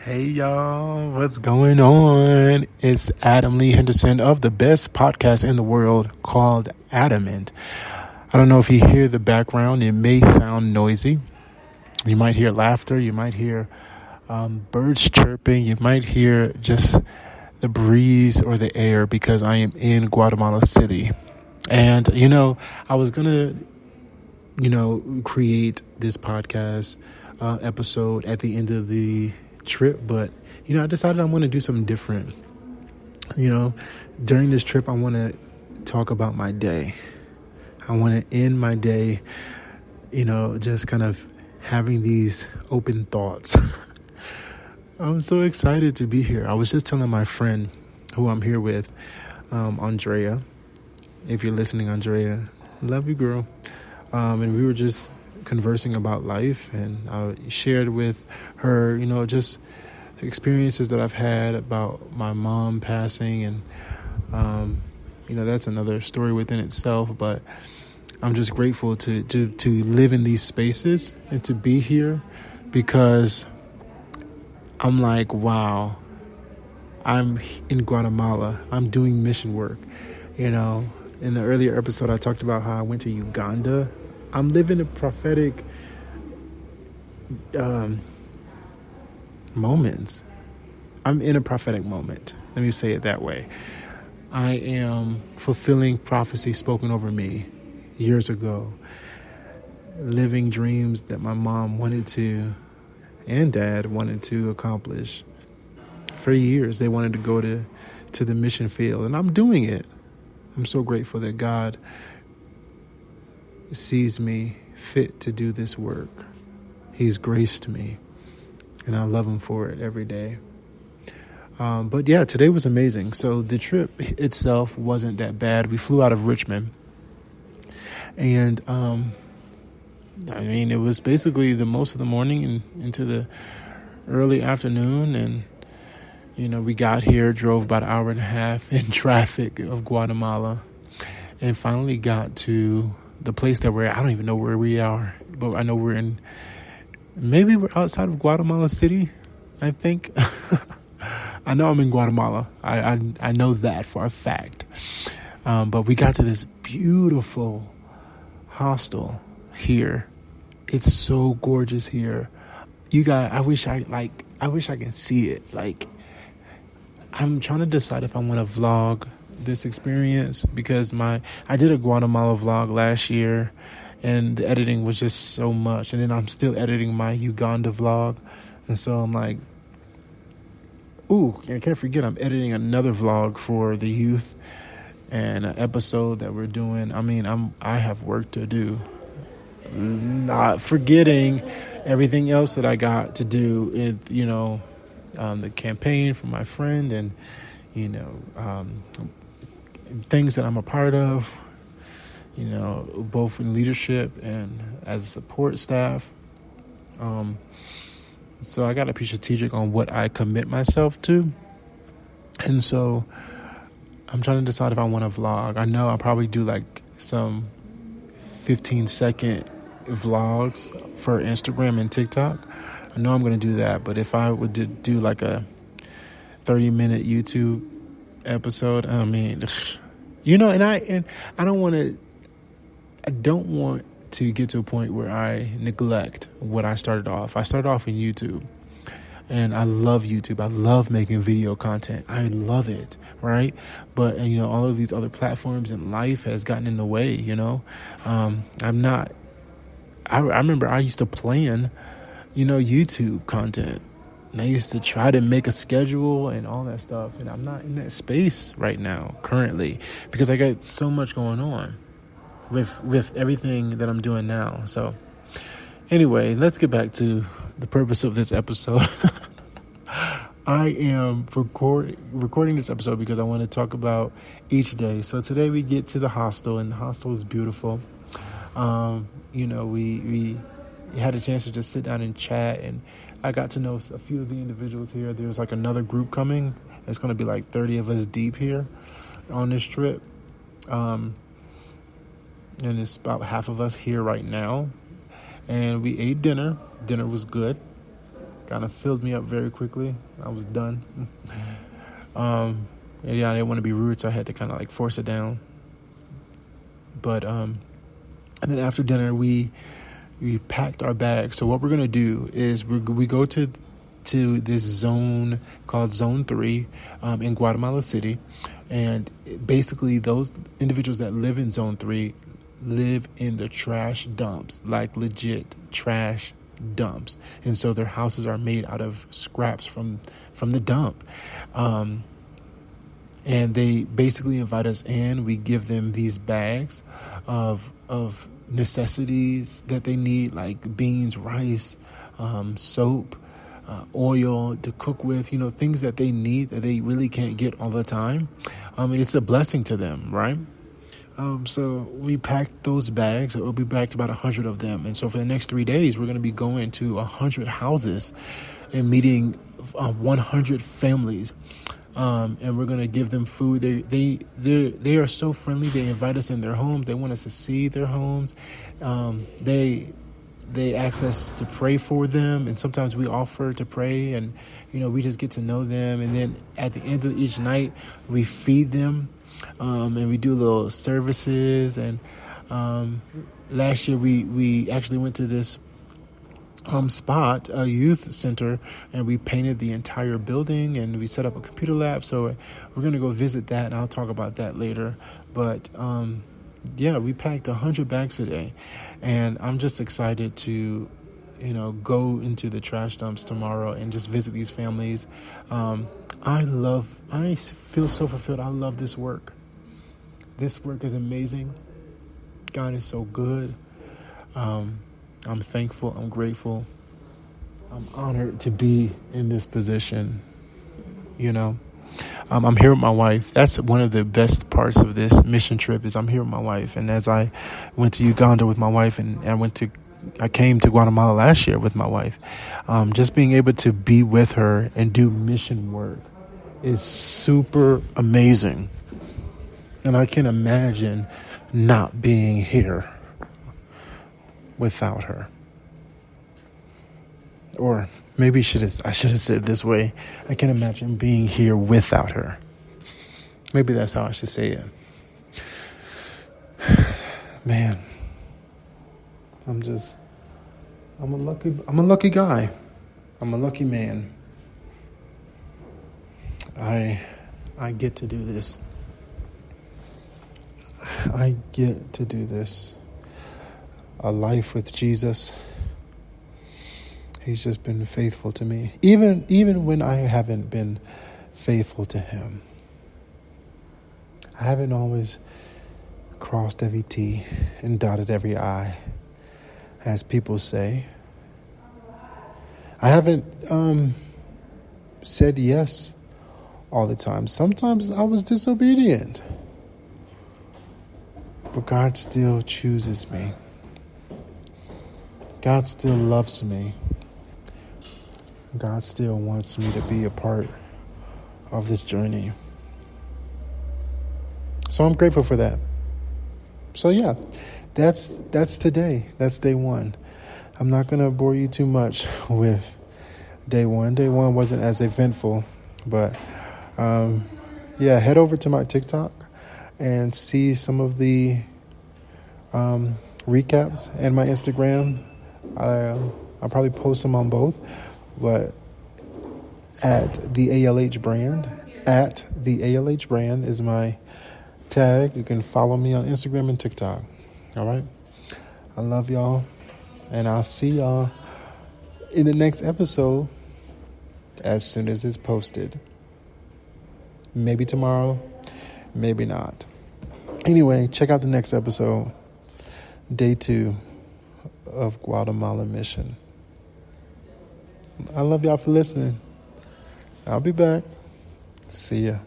Hey y'all, what's going on? It's Adam Lee Henderson of the best podcast in the world called Adamant. I don't know if you hear the background, it may sound noisy. You might hear laughter, you might hear birds chirping, you might hear just the breeze or the air because I am in Guatemala City. And, I was going to, create this podcast episode at the end of the trip, but I decided I want to do something different. During this trip I want to talk about my day. I want to end my day just kind of having these open thoughts. I'm so excited to be here. I was just telling my friend who I'm here with, Andrea. If you're listening, Andrea, love you, girl. And we were just conversing about life, and I shared with her, just experiences that I've had about my mom passing, and that's another story within itself. But I'm just grateful to live in these spaces and to be here, because I'm like, wow, I'm in Guatemala. I'm doing mission work. In the earlier episode, I talked about how I went to Uganda. I'm living a prophetic moments. I'm in a prophetic moment. Let me say it that way. I am fulfilling prophecy spoken over me years ago. Living dreams that my mom wanted to, and dad wanted to accomplish. For years, they wanted to go to the mission field, and I'm doing it. I'm so grateful that God sees me fit to do this work. He's graced me, and I love him for it every day. But yeah, today was amazing. So the trip itself wasn't that bad. We flew out of Richmond, and it was basically the most of the morning and into the early afternoon, and we got here, drove about an hour and a half in traffic of Guatemala, and finally got to the place that we're at. I don't even know where we are, but I know maybe we're outside of Guatemala City, I think. I know I'm in Guatemala. I know that for a fact. But we got to this beautiful hostel here. It's so gorgeous here. You guys, I wish I can see it. Like, I'm trying to decide if I want to vlog this experience, because I did a Guatemala vlog last year, and the editing was just so much. And then I'm still editing my Uganda vlog, and so I'm like, ooh, I can't forget I'm editing another vlog for the youth, and an episode that we're doing. I have work to do, not forgetting everything else that I got to do with the campaign for my friend, and things that I'm a part of, both in leadership and as a support staff. So I got to be strategic on what I commit myself to. And so I'm trying to decide if I want to vlog. I know I'll probably do like some 15-second vlogs for Instagram and TikTok. I know I'm going to do that. But if I would do like a 30-minute YouTube episode, and I don't want to get to a point where I neglect what I started off. I started off in YouTube, and I love YouTube. I love making video content. I love it, right? But all of these other platforms in life has gotten in the way. I remember I used to plan, YouTube content. And I used to try to make a schedule and all that stuff. And I'm not in that space right now, currently, because I got so much going on with everything that I'm doing now. So anyway, let's get back to the purpose of this episode. I am recording this episode because I want to talk about each day. So today we get to the hostel, and the hostel is beautiful. We had a chance to just sit down and chat, and I got to know a few of the individuals here. There's like another group coming. It's going to be like 30 of us deep here on this trip. And it's about half of us here right now. And we ate dinner. Dinner was good. kind of filled me up very quickly. I was done. And yeah, I didn't want to be rude, so I had to kind of like force it down. But and then after dinner, we packed our bags. So what we're gonna do is we go to this zone called Zone 3 in Guatemala City, and basically those individuals that live in Zone 3 live in the trash dumps, like legit trash dumps, and so their houses are made out of scraps from the dump. And they basically invite us in. We give them these bags of necessities that they need, like beans, rice, soap, oil to cook with, things that they need that they really can't get all the time. And it's a blessing to them, right? So we packed those bags. We packed about 100 of them. And so for the next 3 days, we're going to be going to 100 houses and meeting 100 families. And we're going to give them food. They are so friendly. They invite us in their homes. They want us to see their homes. They ask us to pray for them, and sometimes we offer to pray, and we just get to know them. And then at the end of each night, we feed them, and we do little services. And last year we actually went to this spot, a youth center, and we painted the entire building, and we set up a computer lab. So we're going to go visit that, and I'll talk about that later. But yeah, we packed 100 bags today, and I'm just excited to go into the trash dumps tomorrow and just visit these families. I feel so fulfilled. I love this work. This work is amazing. God is so good. I'm thankful. I'm grateful. I'm honored to be in this position. I'm here with my wife. That's one of the best parts of this mission trip is I'm here with my wife. And as I went to Uganda with my wife, and I came to Guatemala last year with my wife, just being able to be with her and do mission work is super amazing. And I can imagine not being here without her. Or maybe I should have said it this way. I can't imagine being here without her. Maybe that's how I should say it. Man, I'm a lucky guy. I'm a lucky man. I get to do this. I get to do this. A life with Jesus. He's just been faithful to me, even when I haven't been faithful to him. I haven't always crossed every T and dotted every I, as people say. I haven't said yes all the time. Sometimes I was disobedient, but God still chooses me. God still loves me. God still wants me to be a part of this journey. So I'm grateful for that. So yeah, that's today. That's day one. I'm not going to bore you too much with day one. Day one wasn't as eventful, but yeah, head over to my TikTok and see some of the recaps, and my Instagram. I'll probably post them on both. But at the ALH brand is my tag. You can follow me on Instagram and TikTok. All right. I love y'all, and I'll see y'all in the next episode as soon as it's posted. Maybe tomorrow, maybe not. Anyway, check out the next episode, day 2 of Guatemala Mission. I love y'all for listening. I'll be back. See ya.